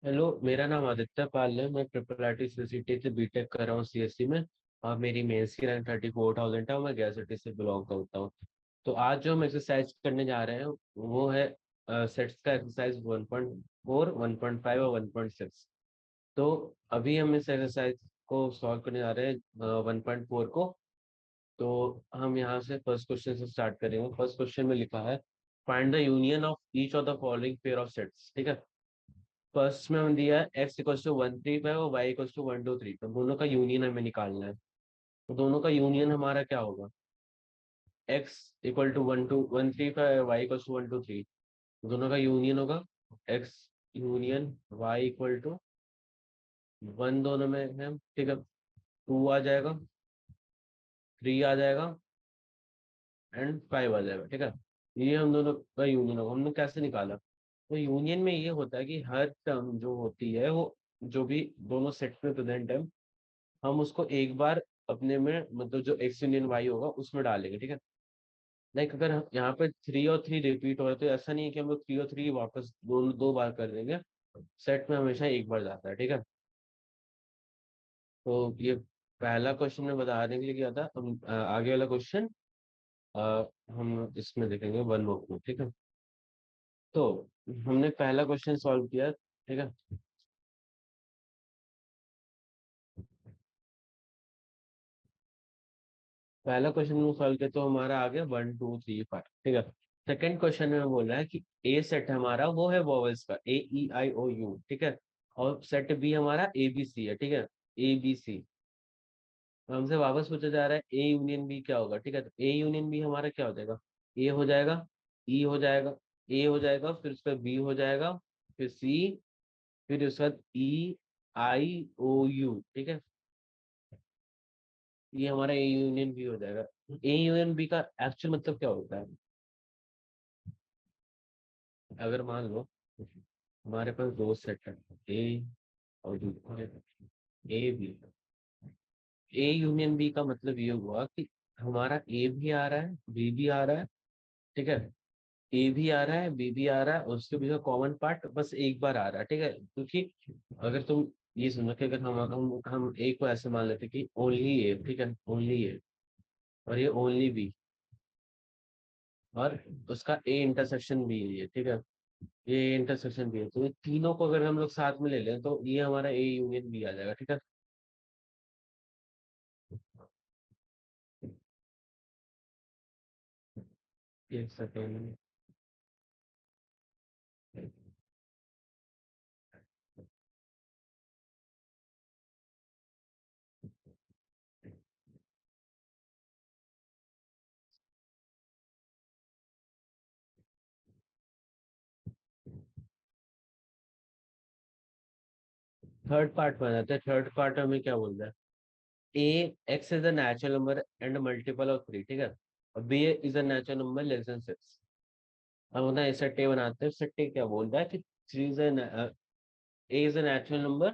Hello, मेरा नाम आदित्य पाल है। मैं ट्रिपल आईटी सिटी से बीटेक कर रहा हूँ सीएससी में। और मेरी मेंस की रैंक 34,000 है और मैं गया सिटी से बिलोंग करता हूँ। तो आज जो हम एक्सरसाइज करने जा रहे हैं वो है सेट्स का एक्सरसाइज 1.4, 1.5 और 1.6। तो अभी हम इस एक्सरसाइज को सॉल्व करने जा रहे हैं 1.4 को। तो हम यहाँ से फर्स्ट क्वेश्चन से स्टार्ट करेंगे। फर्स्ट क्वेश्चन में लिखा है, find the union of each of the following pair of sets. ठीक है। फर्स्ट में हम दिया है एक्स इक्वल टू 135 और वाई इक्वल टू 123। तो दोनों का यूनियन हमें निकालना है। तो दोनों का यूनियन हमारा क्या होगा? X equal to 13135, y equal to 123। दोनों का यूनियन होगा x union y equal to one, दोनों में है। ठीक है। टू आ जाएगा, थ्री आ जाएगा एंड फाइव आ जाएगा। ठीक है। ये हम दोनों का यूनियन होगा। हमने कैसे निकाला? तो यूनियन में ये होता है कि हर टर्म जो होती है वो जो भी दोनों सेट में प्रेजेंट है, हम उसको एक बार अपने में मतलब जो एक्स यूनियन वाई होगा उसमें डालेंगे। ठीक है। लाइक अगर यहाँ पे थ्री और थ्री रिपीट हो रहा है तो ऐसा नहीं है कि हम लोग थ्री और थ्री वापस दोनों दो बार कर देंगे। सेट में हमेशा एक बार जाता है। ठीक है। तो ये पहला क्वेश्चन में बताने के लिए किया था। हम आगे वाला क्वेश्चन हम इसमें देखेंगे वन बुक में। ठीक है। तो हमने पहला क्वेश्चन सॉल्व किया। ठीक है। पहला क्वेश्चन में सॉल्व किया तो हमारा आ गया 1 2 3 5। ठीक है। सेकंड क्वेश्चन में बोल रहा है कि ए सेट हमारा वो है वॉवेल्स का, A E I O U। ठीक है। और सेट बी हमारा ABC है। ठीक है। ABC। हमसे वापस पूछा जा रहा है ए यूनियन बी क्या होगा। ठीक है। तो ए यूनियन बी हमारा क्या हो जाएगा? ए हो जाएगा, ई हो जाएगा, ए हो जाएगा, फिर उसका बी हो जाएगा, फिर सी, फिर उसके बाद E I O U। ठीक है। ये हमारा ए यूनियन बी हो जाएगा। ए यूनियन बी का एक्चुअल मतलब क्या होता है? अगर मान लो हमारे पास दो सेट है, ए और B, A B. A union B का मतलब ये हुआ कि हमारा ए भी आ रहा है, बी भी आ रहा है। ठीक है। ए भी आ रहा है, बी भी आ रहा है, और उसके बीच का कॉमन पार्ट बस एक बार आ रहा है। ठीक है। क्योंकि अगर तुम ये सुनो कि अगर हम ए को ऐसे मान लेते कि ओनली ए। ठीक है। ओनली ए और ये ओनली बी और उसका ए इंटरसेक्शन भी है ये। ठीक है। ये इंटरसेक्शन भी है, तो ये तीनों को अगर हम लोग साथ में ले लें तो ये हमारा ए यूनियन बी आ जाएगा। ठीक है। एक सेकेंड। थर्ड पार्ट में आ जाते हैं। थर्ड पार्ट हमें क्या बोल रहा है? A x is a natural number and multiple of three. ठीक है। और B is a natural number less than six. अब ना सट्टे बनाते हैं। सट्टे क्या बोल रहा है कि three is A is a natural number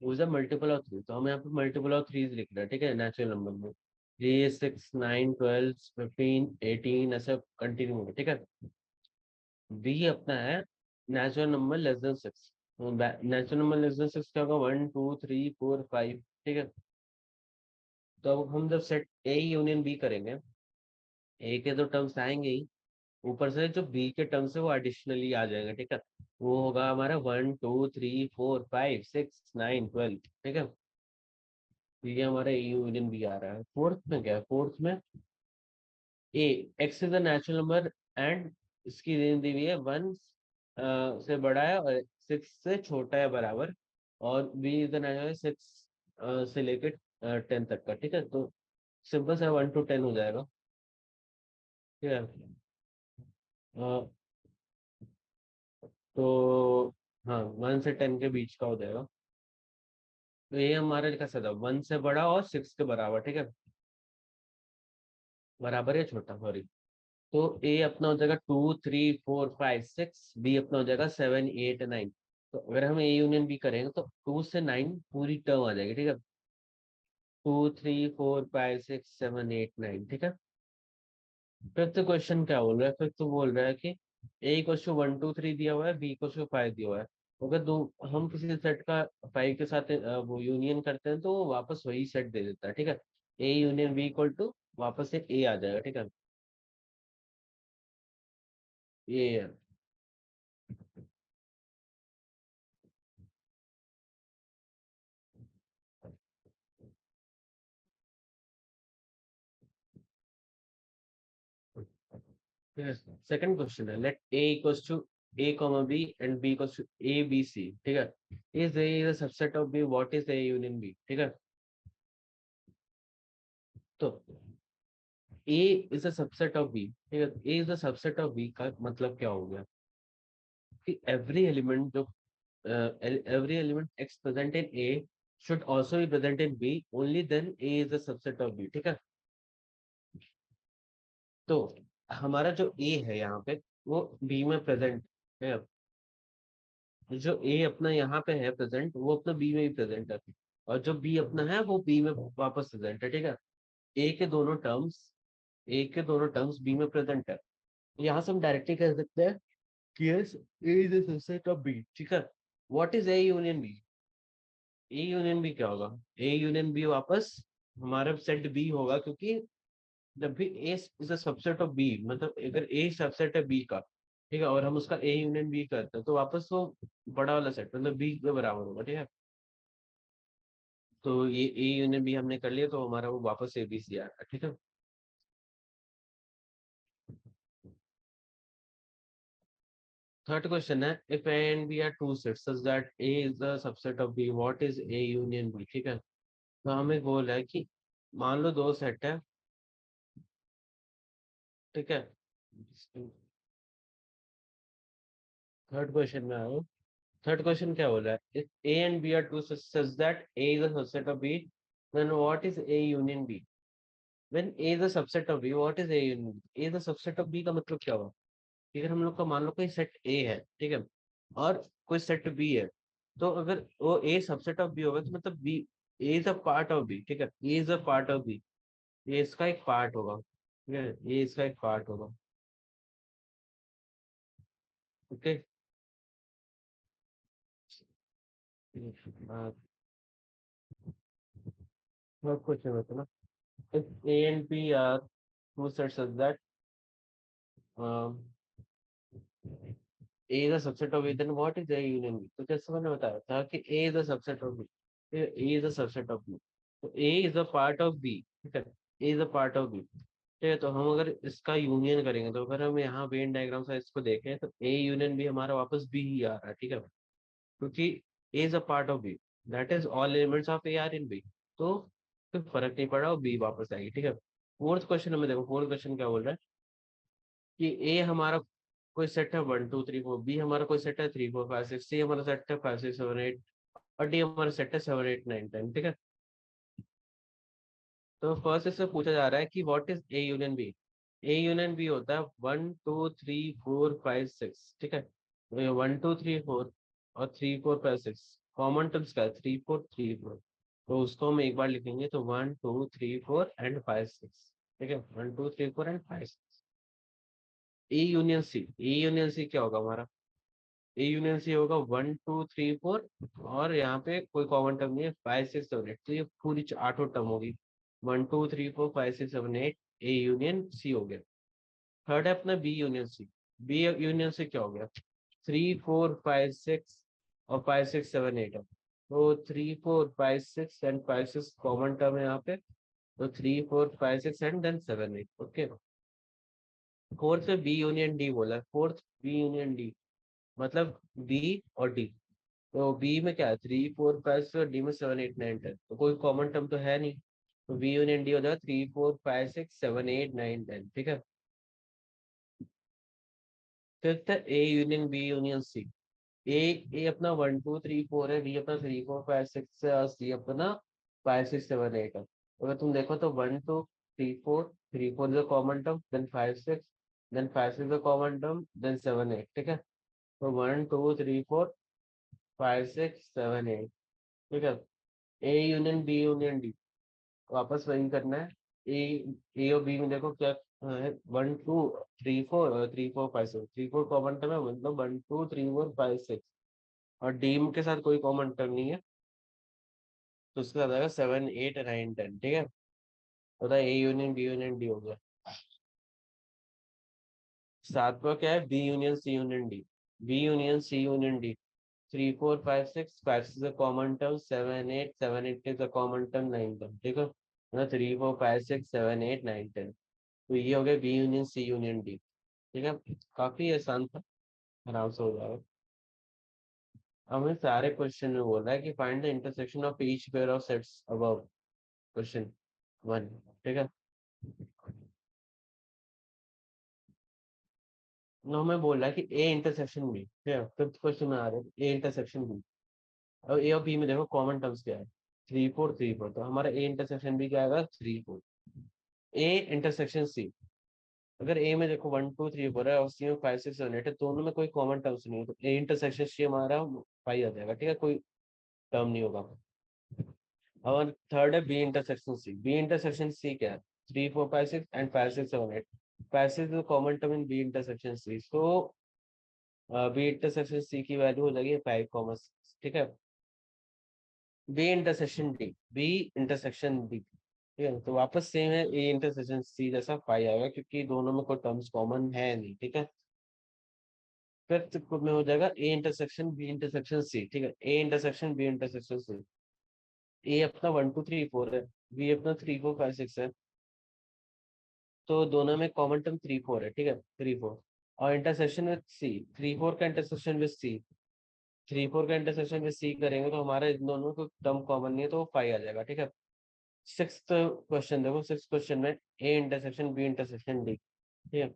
is a multiple of three. तो हम यहाँ पे मल्टीपल ऑफ थ्री लिख रहे हैं। ठीक है। नेचुरल नंबर में 3 6 9 12 15 18 ऐसा कंटिन्यू होगा। ठीक है। बी अपना है natural number less than six. Natural number less than six क्या होगा? 1 2 3 4 5। ठीक है। तो अब हम जब सेट ए यूनियन बी करेंगे, ए के तो टर्म्स आएंगे ही, ऊपर से जो बी के टर्म्स है वो एडिशनली आ जाएंगे। ठीक है। वो होगा हमारा 1 2 3 4 5 6 9 12। ठीक है। तो ये हमारा ए यूनियन बी आ रहा है। फोर्थ में क्या है? फोर्थ में A x is the natural number and इसकी रेंज दी हुई है वन से बड़ा है और सिक्स से छोटा है बराबर। और B is the natural six से लेकर 10 तक का। ठीक है। तो सिंपल सा 1 to 10 हो जाएगा। ठीक है। अ, तो हाँ, 1 से 10 के बीच का हो जाएगा। तो ये हमारा कैसा था? वन से बड़ा और सिक्स के बराबर। ठीक है। बराबर या छोटा, सॉरी। तो ए अपना हो जाएगा 2 3 4 5 6, बी अपना हो जाएगा 7 8 9। तो अगर हम ए यूनियन बी करेंगे तो 2 से 9 पूरी टर्म आ जाएगी। ठीक है। 2 3 4 5 6 7 8 9। ठीक है। फिफ्थ क्वेश्चन क्या बोल रहा है? फिफ्थ बोल रहा है कि ए इक्वल टू 1 2 3 दिया हुआ है, बी इक्वल टू 5 दिया हुआ है। अगर दो हम किसी सेट का फाइव के साथ वो यूनियन करते हैं तो वो वापस वही सेट दे देता है, ठीक है। A union B equal to वापस से ए आ जाएगा, ठीक है। ये सेकंड क्वेश्चन है, let A equals to A comma B and B equals to A B C, ठीक है। Is A is a subset of B, what is A union B, ठीक है। तो A is a subset of B, ठीक है। A is a subset of B का मतलब क्या हो गया कि एवरी एलिमेंट जो every element x present in A should also be present in B. Only then A is a subset of B. ठीक है। तो हमारा जो A है यहाँ पे वो B में प्रेजेंट है। जो A अपना यहाँ पे है प्रेजेंट, वो अपना B में भी प्रेजेंट है। और जो B अपना है वो B में वापस प्रेजेंट है, ठीक है। A के दोनों टर्म्स A के दोनों टर्म्स B में प्रेजेंट है। यहाँ से हम डायरेक्टली कह सकते हैं कि yes, A is a subset of B, ठीक है। What is A union B? A union B क्या होगा? ए यूनियन बी वापस हमारा सेट बी होगा, क्योंकि जब भी A is a subset of B, मतलब अगर ए सबसेट है बी का, ठीक है, और हम उसका ए यूनियन बी करते हैं तो वापस वो बड़ा वाला सेट मतलब बी के बराबर होगा, ठीक है। तो ये ए यूनियन बी हमने कर लिया तो हमारा वो वापस ए बी सी आ रहा है, ठीक है। थर्ड क्वेश्चन है, if A and B are two sets such that A is the subset of B, what is A union B, ठीक है। तो हमें बोल है कि मान लो दो सेट है, ठीक है। थर्ड क्वेश्चन में आओ। थर्ड क्वेश्चन क्या बोल रहा है, if A and B are two such that A is a subset of B, then what is A union B? When A is a subset of B, what is A union B? A is a subset of B का मतलब क्या हुआ? अगर हम लोग का मान लो कोई सेट A है, ठीक है, और कोई सेट B है, तो अगर वो A सबसेट ऑफ B होगा तो मतलब B A is a part of B, ठीक है। A is a part of B, ये इसका एक पार्ट होगा, ठीक है, ये इसका एक पार्ट होगा, ओके। क्वेश्चन होता है ना, if A and B are two sets such that A is a subset of A, then what is A union B? तो जैसे मैंने बताया था कि A is a subset of B, A is a subset of B, तो A is a part of B, ठीक है। A is a part of B, ठीक है। तो हम अगर इसका यूनियन करेंगे तो अगर हम यहाँ वेन डायग्राम से इसको देखें तो A यूनियन B हमारा वापस B ही आ रहा है, ठीक है, क्योंकि A is a part of B, that is all elements of A are in B। तो कोई फर्क नहीं पड़ा और B वापस आएगी, ठीक है। फोर्थ क्वेश्चन में देखो, फोर्थ क्वेश्चन क्या बोल रहा है कि ए हमारा कोई सेट है 1 2 3 4, बी हमारा कोई सेट है 3 4 5 6, सी हमारा सेट है 5 6 7 8, और डी हमारा सेट है 7 8 9 10, ठीक है। तो फर्स्ट इससे पूछा जा रहा है कि what is A union B. A union B होता है 1 2 3 4 5 6, ठीक है। 1 2 3 4 और 3 4 5 6 कॉमन टर्म्स का 3 4 3 4, तो उसको हम एक बार लिखेंगे तो 1 2 3 4 एंड 5 6, ठीक है, 1 2 3 4 एंड 5 6। ए यूनियन सी क्या होगा हमारा? ए यूनियन सी होगा 1 2 3 4, और यहाँ पे कोई कॉमन टर्म नहीं है, 5 6 7 8, तो ये पूरी आठों टर्म होगी। 1 2 3 4 5 6 7 8 ए यूनियन सी हो गया। थर्ड है अपना B union C. B union C क्या हो गया? 3 4 5 6 और 5 6 7 8 है, तो 3 4 5 6 एंड 5 6 कॉमन टर्म है यहाँ पे, तो 3 4 5 6 एंड देन 7 8, ओके। फोर्थ पे बी यूनियन डी बोला है, फोर्थ बी यूनियन डी मतलब बी और डी। तो बी में क्या है? 3 4 5 और डी में 7 8 9 10, तो कोई कॉमन टर्म तो है नहीं, तो बी यूनियन डी हो जाएगा 3 4 5 6 7 8 9 10, ठीक है। फिफ्थ है A union B union C. A A अपना 1 2 3 4 है, बी अपना 3 4 5 6 है, और सी अपना 5 6 7 8 है। अगर तुम देखो तो 1 2 3 4, 3 4 is a common term, then 5 6, then 5 6 common term, then 7 8, ठीक है। तो 1 2 3 4 5 6 7 8, ठीक है। A union B union D वापस वही करना है। ए ए और बी में देखो क्या है, 1 2 3 4 और 3 4 5 6, 3 4 कॉमन टर्म है, मतलब 1 2 3 4 5 6, और डी के साथ कोई कॉमन टर्म नहीं है, तो उसके साथ आएगा 7 8 9 10। ठीक है, तो A union B union D हो गया। सातवां क्या है, B union C union D. B union C union D, 3 4 5 6, 5 6 a common term, 7 8, 7 8 is a common term, 9 term। ठीक है ना, 3 4 5 6 7 8 9 10। तो ये हो गया B union C union D. ठीक है, काफी आसान था, आराम से हो जाएगा। हमें सारे क्वेश्चन में बोल रहा है कि find the intersection of each pair of sets above, question 1। ठीक है, नो में बोल रहा है कि ए इंटरसेक्शन बी। ठीक है, फिफ्थ क्वेश्चन में आ रहा है ए इंटरसेक्शन बी। अब ए और बी में देखो कॉमन टर्म्स क्या है, 3 4 3 4, तो हमारा ए इंटरसेक्शन बी क्या आएगा, 3 4। ए इंटरसेक्शन सी, अगर ए में देखो 1 2 3 4 है और सी में 5 6 7 8 है, दोनों में कोई कॉमन टर्म्स नहीं है, तो ए इंटरसेक्शन सी हमारा 5 आ जाएगा। ठीक है, कोई टर्म नहीं होगा। और थर्ड है B intersection C. B intersection C क्या है, 3 4 5 6 and 5 6 7 8। 5 6 is common term in B intersection C, तो बी इंटरसेक्शन सी की वैल्यू हो जाएगी 5 6। ठीक है, B intersection D, B intersection D. ठीक है, तो वापस सेम है, ए इंटरसेक्शन सी जैसा 5 आएगा, क्योंकि दोनों में कोई टर्म्स कॉमन है नहीं। ठीक है, फिफ्थ में हो जाएगा A intersection B intersection C. ठीक है, A intersection B intersection C. A अपना 1 2 3 4 है, बी अपना 3 4 5 6 है, तो दोनों में कॉमन टर्म 3 4 है। ठीक है, 3 4, और इंटरसेक्शन विद सी, 3 4 का इंटरसेक्शन विद सी, 3 4 का इंटरसेक्शन विद सी करेंगे तो हमारे इन दोनों को टर्म कॉमन नहीं है, तो वो 5 आ जाएगा। ठीक है, सिक्स क्वेश्चन देखो, सिक्स क्वेश्चन में A intersection B intersection D. ठीक है,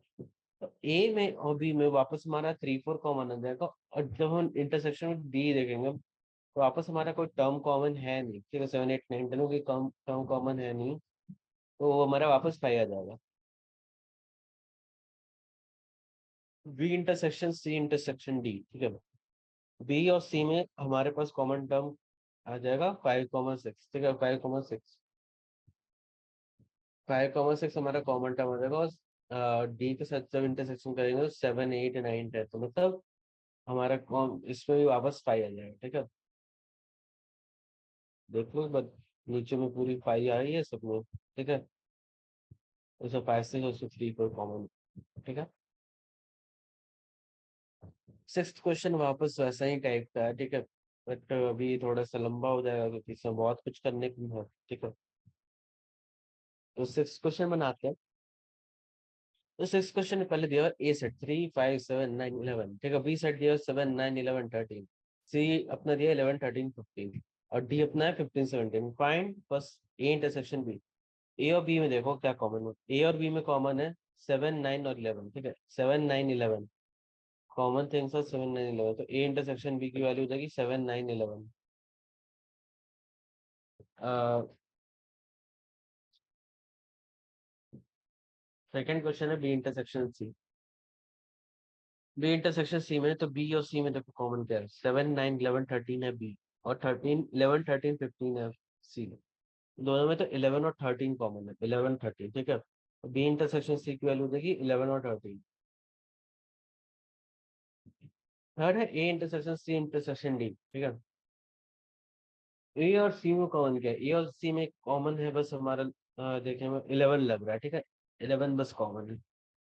तो ए में और बी में वापस हमारा 3 4 कॉमन आ जाएगा, और जब हम इंटरसेक्शन में डी देखेंगे तो वापस हमारा कोई टर्म कॉमन है नहीं। ठीक है, 7 8 9 10 की टर्म कॉमन है नहीं, तो वो हमारा वापस 5 आ जाएगा। B intersection C intersection D. ठीक है, बी और सी में हमारे पास कॉमन टर्म आ जाएगा 5 6। ठीक है, 5 6, 5 6 हमारा कॉमन टर्म आ जाएगा, और डी के साथ जब इंटरसेक्शन करेंगे तो 7 8 9 10, तो मतलब हमारा इसमें भी वापस 5 आ जाएगा। ठीक है, देख लो बस, नीचे में पूरी 5 आ रही है सब में। ठीक है, उसमें 5 से उसमें 3 पर कॉमन। ठीक है, सिक्स क्वेश्चन वापस वैसा ही टाइप का है। ठीक है, बट अभी थोड़ा सा लंबा हो जाएगा क्योंकि इसमें बहुत कुछ करने की है। ठीक है, तो सिक्स क्वेश्चन बनाते हैं। तो सिक्स क्वेश्चन पहले दिया हुआ ए सेट 3 5 7 9 11। ठीक है, बी सेट दिया 7 9 11 13। सी अपना दिया 11 13 15, और डी अपना है 15 17। फाइंड बस ए इंटरसेक्शन बी। ए और बी में देखो क्या कॉमन है, ए और बी में कॉमन है 7 9 और 11। ठीक है, 7 9 11 कॉमन थिंग्स और 7 9 11, तो ए इंटरसेक्शन बी की वैल्यू हो जाएगी 7 9 11। सेकंड क्वेश्चन है B intersection C. B intersection C में, तो बी और सी में देखो कॉमन क्या है, 7 9 11 13 है बी, और 13 11 13 15 है सी। दोनों में तो 11 और 13 कॉमन है, 11 13। ठीक है, बी इंटरसेक्शन सी की वैल्यू देगी 11 और 13। थर्ड है A intersection C intersection D. ठीक है, ए और सी में कॉमन क्या है, ए और सी में कॉमन है बस हमारा, देखने में 11 लग रहा है। ठीक है, 11 बस कॉमन है,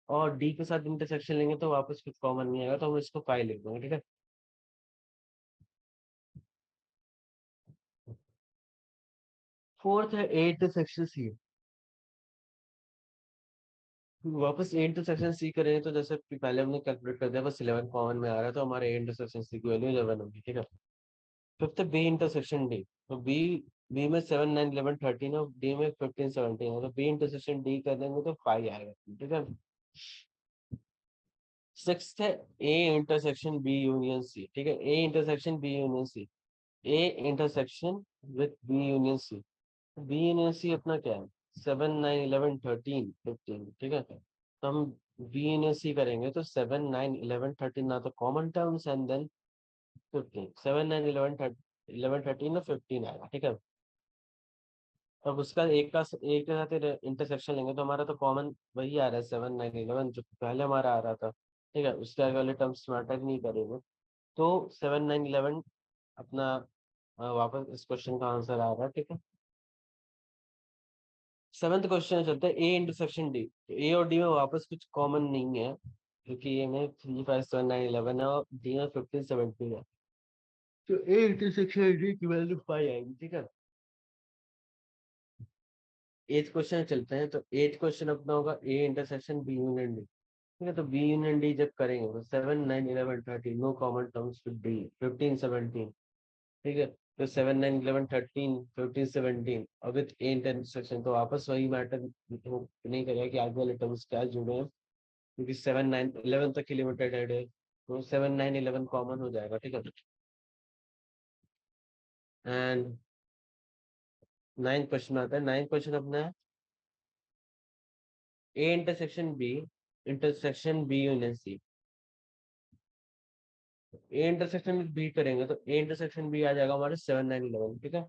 और डी के साथ इंटरसेक्शन लेंगे तो वापस कुछ कॉमन नहीं आएगा, तो हम इसको 5 लिख देंगे। ठीक है, फोर्थ है ए इंटरसेक्शन सी। वापस ए इंटरसेक्शन सी करेंगे तो जैसे कि पहले हमने कैलकुलेट कर दिया, बस 11 कॉमन में आ रहा है, तो हमारे ए इंटरसेक्शन सी की वैल्यू 11 होगी। ठीक है, फिफ्थ है बी इंटरसेक्शन डी। तो बी, बी में 7 9 11 13 और डी में 15 17 है, तो बी इंटरसेक्शन डी कर देंगे तो 5 आएगा। ठीक है, सिक्स्थ है A intersection B union C. ठीक है, A intersection B union C, A intersection with B union C. B union C अपना क्या है, 7 9 11 13 15। ठीक है, तो हम बी यूनियन सी करेंगे तो 7 9 11 13 ना तो कॉमन टर्म्स एंड देन 15, 7 9 11 11 13 और 15 आएगा। ठीक है, अब उसका एक के साथ इंटरसेक्शन लेंगे तो हमारा तो कॉमन वही आ रहा है 7 9 11, जो पहले हमारा आ रहा था। ठीक है, उसके आगे वाले टर्म्स मैटर नहीं करेंगे। तो 7 9 11 अपना वापस इस क्वेश्चन का आंसर आ रहा है, ठीक है। सेवंथ क्वेश्चन चलते हैं, ए इंटरसेक्शन डी। ए और डी में वापस कुछ कॉमन नहीं है, क्योंकि ये में 3 5 7 9 11 है और डी में 15 17 है। तो ए इंटरसेक्शन डी की वैल्यू 5 आएगी, ठीक है। एथ क्वेश्चन चलते हैं, तो एथ क्वेश्चन अपना होगा A intersection B union D, ठीक है। तो बी यूनियन डी जब करेंगे तो 7 9 11 13 no common terms with D, 15 17, ठीक है। तो 7 9 11 13 15 17 और विद ए इंटरसेक्शन, तो वापस वही मैटर नहीं करेगा कि आगे वाले टर्म्स क्या जुड़े हैं, क्योंकि 7 9 11 तक ही लिमिटेड है, तो 7 9 11 कॉमन हो जाएगा, ठीक है। एंड नाइन्थ क्वेश्चन आता है। नाइन्थ क्वेश्चन अपना है A intersection B union C. A intersection में बी करेंगे तो ए इंटरसेक्शन बी आ जाएगा हमारे 7 9 11, ठीक है।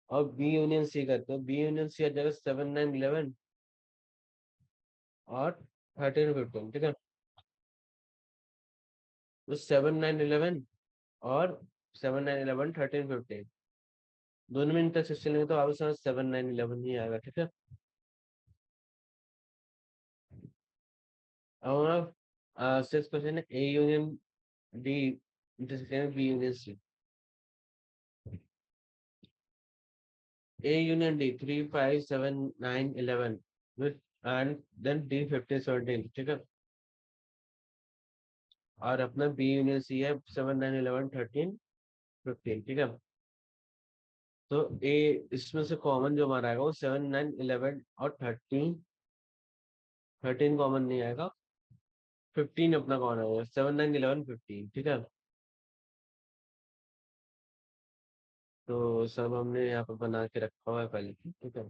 और बी यूनियन सी करते हैं, बी यूनियन सी आ जाएगा 7 9 11 और 13 15, ठीक है। तो 7 9 11 और 7 9 11 13 15 दोनों में इंटरसेक्शन लेंगे तो आपके 7 9 11 ही आएगा, ठीक है। अब हमारा सिक्स क्वेश्चन है A union D intersection B union C. A union D 3 5 7 9 11 with and then D 15 17, ठीक है। और अपना B यूनियन C है 7 9 11 13 15, ठीक है। तो A इसमें से कॉमन जो हमारा आएगा वो 7 9 11 और 13, 13 कॉमन नहीं आएगा, 15 अपना कॉमन आएगा, 7 9 11 15, ठीक है। तो सब हमने यहाँ पर बना के रखा हुआ है पहले से, ठीक है।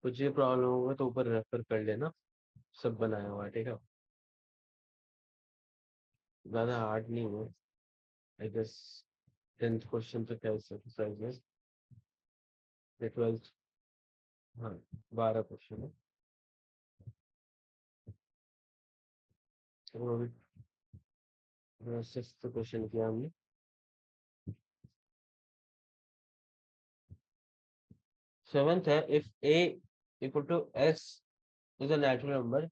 कुछ ये प्रॉब्लम होगा तो ऊपर रेफर कर लेना, सब बनाया हुआ है, ठीक है। ज्यादा हार्ड नहीं हुआ, आई गेस। 10th क्वेश्चन तो क्या एक्सरसाइज है, ये 12th, हाँ 12 क्वेश्चन है। तो अभी 6th क्वेश्चन किया हमने। 7th है, if A equal to S is a natural number,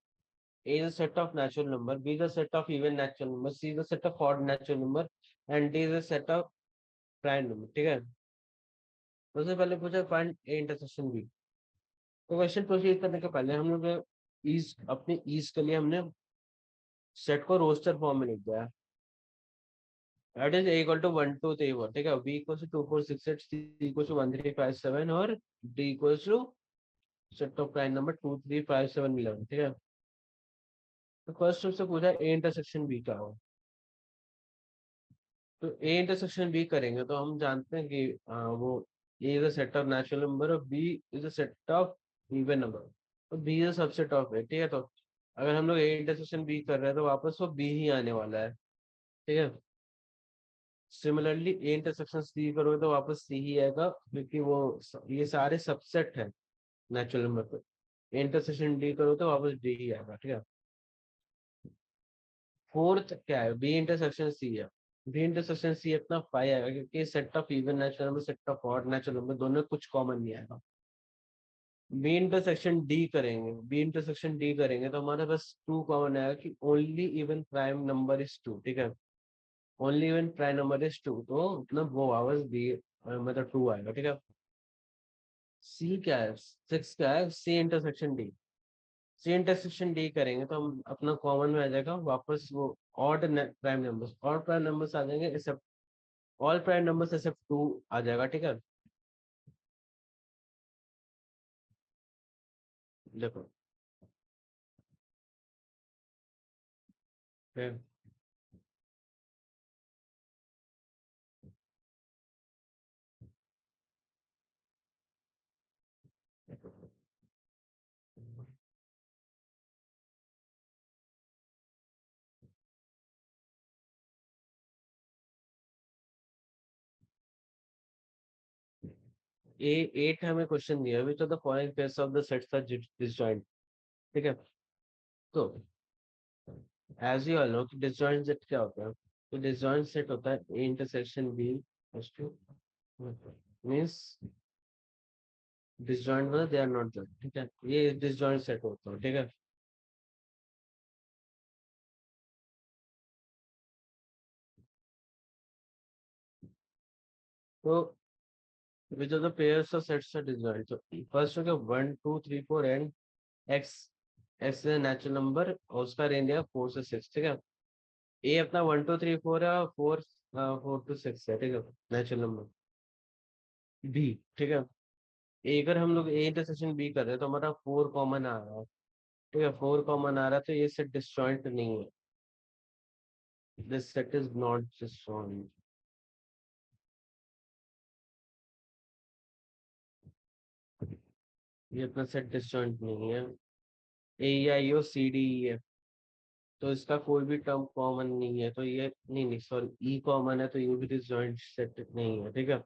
A is a set of natural number, B is a set of even natural number, C is a set of odd natural number, and D is a set of prime number, ठीक है। सबसे पहले पूछा find ए intersection B. तो question proceed करने के पहले हम लोग ईज अपने ईज के लिए हमने सेट को रोस्टर फॉर्म में लिख दिया। दैट इज इक्वल टू 1 2 3 4, ठीक है। B equal to 2 4 6 8, C equal to 1 3 5 7 और D equal to set of prime number 2 3 5 7 11, ठीक है। तो फर्स्ट उससे पूछा ए इंटरसेक्शन बी का हो। तो ए इंटरसेक्शन बी करेंगे तो हम जानते हैं कि वो A is a set of natural number और B is a set of even number, तो B is a subset of A, ठीक है। तो अगर हम लोग ए इंटरसेक्शन बी कर रहे हैं तो वापस वो बी ही आने वाला है, ठीक है। सिमिलरली ए इंटरसेक्शन सी करोगे तो वापस सी ही आएगा, क्योंकि वो ये सारे सबसेट है नेचुरल नंबर पे। ए इंटरसेक्शन डी करो तो वापस डी ही आएगा, ठीक है। फोर्थ क्या है, बी इंटरसेक्शन सी है। बी इंटरसेक्शन सी अपना 5 आएगा, क्योंकि set of even natural number set of odd natural number दोनों में कुछ कॉमन नहीं आएगा। बी इंटरसेक्शन डी करेंगे, बी इंटरसेक्शन डी करेंगे तो हमारे पास टू कॉमन आएगा कि only even prime number is two, ठीक है। Only even prime number is two, तो मतलब वो आवाज बी मतलब टू आएगा, ठीक है। सी क्या है, सिक्स क्या है, C intersection D. C intersection D करेंगे तो हम अपना कॉमन में आ जाएगा वापस वो odd prime numbers, odd prime numbers आ जाएंगे, except all prime numbers except two आ जाएगा, ठीक है। देखो फिर ए 8 हमें क्वेश्चन दिया, which of the following pairs of the sets are disjoint, ठीक है। तो एज यू ऑल नो कि डिसजॉइंट सेट क्या होता है, तो डिसजॉइंट सेट होता है A intersection B means disjoint मतलब दे आर नॉट जॉइंट, ठीक है, ये डिसजॉइंट सेट होता है, ठीक है। तो which of the pairs of sets are disjoint, तो फर्स्ट हो गया 1 2 3 4 and x, x is natural number और उसका रेंज है 4 से 6, ठीक है। ए अपना 1 2 3 4 है, 4 4 to 6 है, ठीक है, नेचुरल नंबर। बी, ठीक है, ए अगर हम लोग ए इंटरसेक्शन बी कर रहे हैं तो हमारा 4 कॉमन आ रहा है, ठीक है, 4 कॉमन आ रहा है, तो ये सेट डिसजॉइंट नहीं है, this set is not disjoint. ये अपना सेट डिसजॉइंट नहीं है। A I O C D ई है, तो इसका कोई भी टर्म कॉमन नहीं है, तो ये नहीं नहीं सॉरी ई कॉमन है, तो ये भी डिसजॉइंट सेट नहीं है, ठीक है।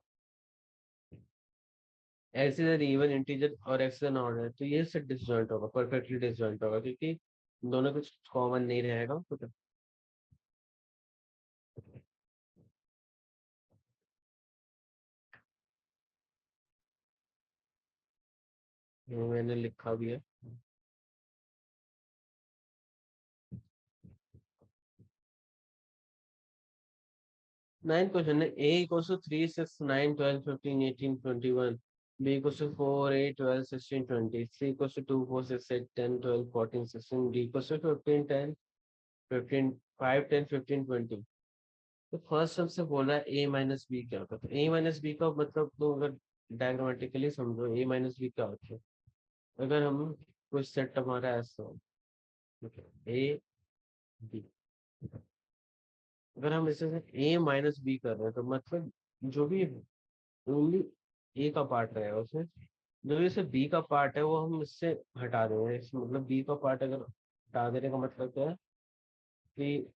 X is an even integer और एक्स एन ऑड है, तो ये सेट डिसजॉइंट होगा, परफेक्टली डिसजॉइंट होगा, क्योंकि दोनों कुछ कॉमन नहीं रहेगा, ठीक है। ये मैंने लिखा भी है। 9th क्वेश्चन है, A equals to 3 6 9 12 15 18 21, B equals to 4 8 12 16 20, C equals to 2 4 6 8 10 12 14 16, D equals to 15 10 15 5 10 15 20। तो फर्स्ट सबसे बोला है ए माइनस बी क्या होता है, तो ए माइनस बी का मतलब तो अगर डायग्रामेटिकली समझो ए माइनस बी क्या होता है, अगर हम कोई सेट हमारा ऐसा हो, ठीक है, ए बी, अगर हम इसे ए माइनस बी कर रहे हैं तो मतलब जो भी ओनली ए का पार्ट रहेगा उसमें, जो भी इसे बी का पार्ट है वो हम इससे हटा देंगे, मतलब बी का पार्ट अगर हटा देने का मतलब क्या है कि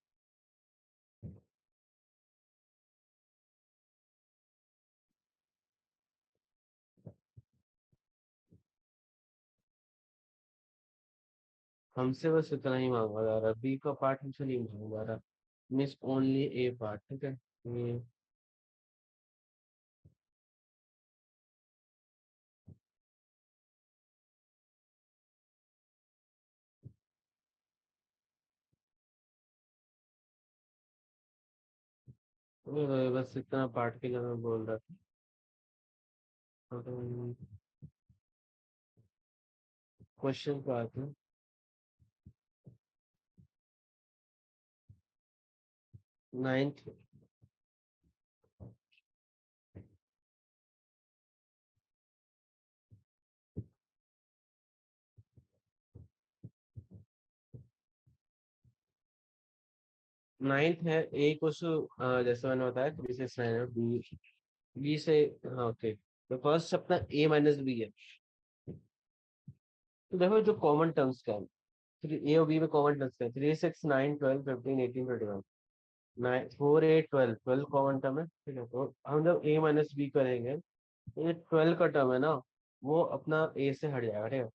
हमसे बस इतना ही मांगा जा रहा है, बी का पार्ट हमसे नहीं मांगा जा रहा, मीन्स ओनली ए पार्ट, ठीक है। ये बस इतना पार्ट के लिए मैं बोल रहा था। क्वेश्चन पे आते हैं। 9th, 9th है ए क्वेश्चन, जैसे मैंने बताया 3 6 9 है, बी, बी से, हाँ ओके, तो फर्स्ट अपना ए माइनस बी है, तो देखो जो कॉमन टर्म्स क्या है, थ्री ए और बी में कॉमन टर्म्स क्या है, 3 6 9 12 15 18 21, 9 4 8 12 कॉमन टर्म है, ठीक है, तो हम जब ए माइनस बी करेंगे तो ये 12 का टर्म है ना, वो अपना ए से हट जाएगा, ठीक है,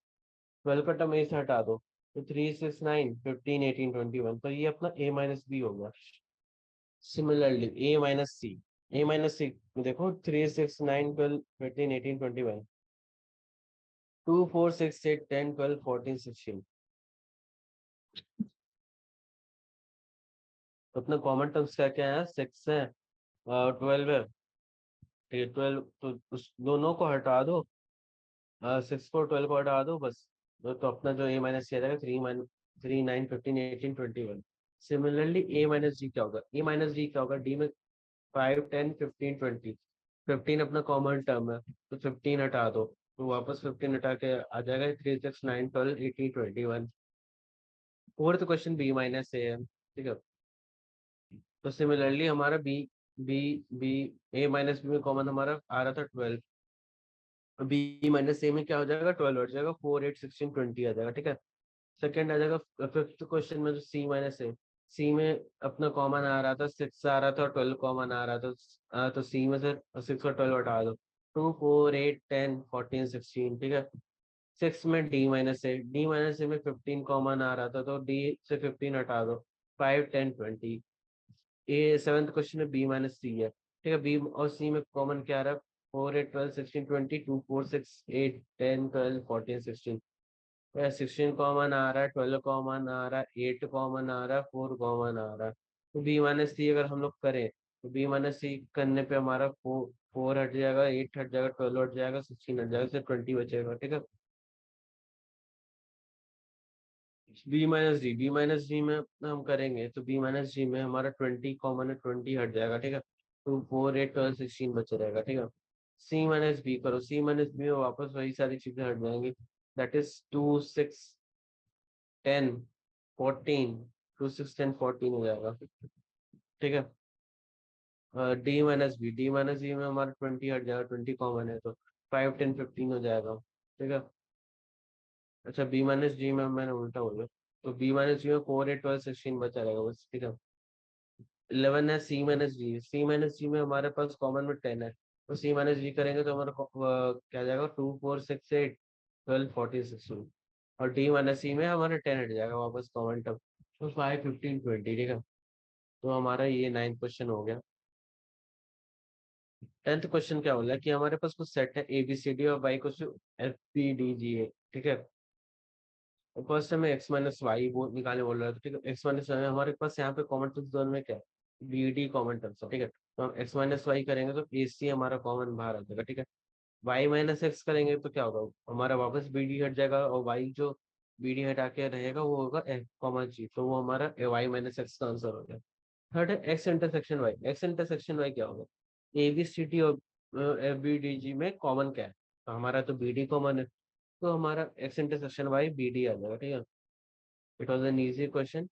12 का टर्म ए से हटा दो, तो 3 6 9 15 18 21, तो ये अपना ए माइनस बी हो गया। सिमिलरली ए माइनस सी, ए माइनस सी देखो 3 6 9 12 15 18 21, 2 4 6 8 10 12 14 16, तो अपना कॉमन टर्म्स क्या क्या है, 6 है, 12 है, ठीक है, 12, तो उस दोनों को हटा दो, 6 को 12 को हटा दो बस, तो अपना जो ए माइनस सी आ जाएगा 3 9 15 18 21। सिमिलरली ए माइनस डी क्या होगा, ए माइनस डी क्या होगा, डी में 5 10 15 20, 15 अपना कॉमन टर्म है, तो 15 हटा दो, तो वापस 15 हटा के आ जाएगा 3 6 9 12 18 21। फोर्थ क्वेश्चन बी माइनस ए है, ठीक है, तो सिमिलरली हमारा बी, बी बी ए माइनस बी में कॉमन हमारा आ रहा था 12, बी माइनस ए में क्या हो जाएगा, 12 हट जाएगा, 4 8 16 20 आ जाएगा, ठीक है। सेकंड आ जाएगा फिफ्थ क्वेश्चन में जो सी माइनस है, सी में अपना कॉमन आ रहा था 6 आ रहा था और 12 कॉमन आ रहा था, तो सी में से 6 और 12 हटा दो, 2 4 8 10 14 16, ठीक है। 6 में डी माइनस है, डी माइनस ए में 15 कॉमन आ रहा था, तो डी से 15 हटा दो, 5 10 20। ए सेवंथ क्वेश्चन में बी माइनस सी है, ठीक है। बी और सी में कॉमन क्या आ रहा है? 4 8 12 16 20 2 4 6 8 10 12 14 16। 16 कॉमन आ रहा है, 12 कॉमन आ रहा है, 8 कॉमन आ रहा है, 4 कॉमन आ रहा है। तो बी माइनस सी अगर हम लोग करें तो बी माइनस सी करने पे हमारा 4 हट जाएगा, 8 हट जाएगा, 12 हट जाएगा, 16 हट जाएगा, सिर्फ 20 बचेगा, ठीक है। बी माइनस जी में हम करेंगे तो बी माइनस जी में हमारा 20 कॉमन है, 20 हट जाएगा, ठीक है। तो 4 8 12 16 बचे रहेगा, ठीक है। सी माइनस बी करो, सी माइनस बी में वापस वही सारी चीजें हट जाएंगी। That is 2 6 10 14। 2 6 10 14 हो जाएगा, ठीक है। डी माइनस बी में हमारा 20 हट जाएगा, 20 कॉमन है तो 5 10 15 हो जाएगा, ठीक है। अच्छा बी माइनस जी में मैंने उल्टा हो गया। तो बी माइनस जी में 4 8 12 16 बचा रहेगा बस, ठीक है। 11 है सी माइनस जी, सी माइनस जी में हमारे पास कॉमन में 10 है, तो सी माइनस जी करेंगे तो हमारा क्या जाएगा? 2 4 6 8 12 14 16। और डी माइनस सी में हमारा 10 हट जाएगा वापस कॉमन टर्म, तो 5 15 20, ठीक है। तो हमारा ये 9th क्वेश्चन हो गया। 10th क्वेश्चन क्या बोला कि हमारे पास कुछ सेट है ए बी सी डी और वाई कुछ एफ पी डी जी है, ठीक है। फर्स्ट हमें एक्स माइनस वाई वो निकालने बोल रहा था, ठीक है। एक्स माइनस वाई हमारे पास यहाँ पे कॉमन टर्म्स दोनों में क्या है? बी डी कॉमन टर्म्स है, ठीक है। तो हम एक्स माइनस वाई करेंगे तो ए सी हमारा कॉमन बाहर आ जाएगा, ठीक है। वाई माइनस एक्स करेंगे तो क्या होगा? हमारा वापस बी डी हट जाएगा और वाई जो बी डी हटा के रहेगा वो होगा एफ कॉमन जी, तो वो हमारा वाई माइनस एक्स का आंसर हो गया। थर्ड है X intersection Y, X intersection Y क्या होगा? ए बी सी डी और एफ बी डी जी में कॉमन क्या है? तो हमारा तो बी डी कॉमन है, तो हमारा x intersection y B D आ जाएगा, ठीक है। It was an easy question.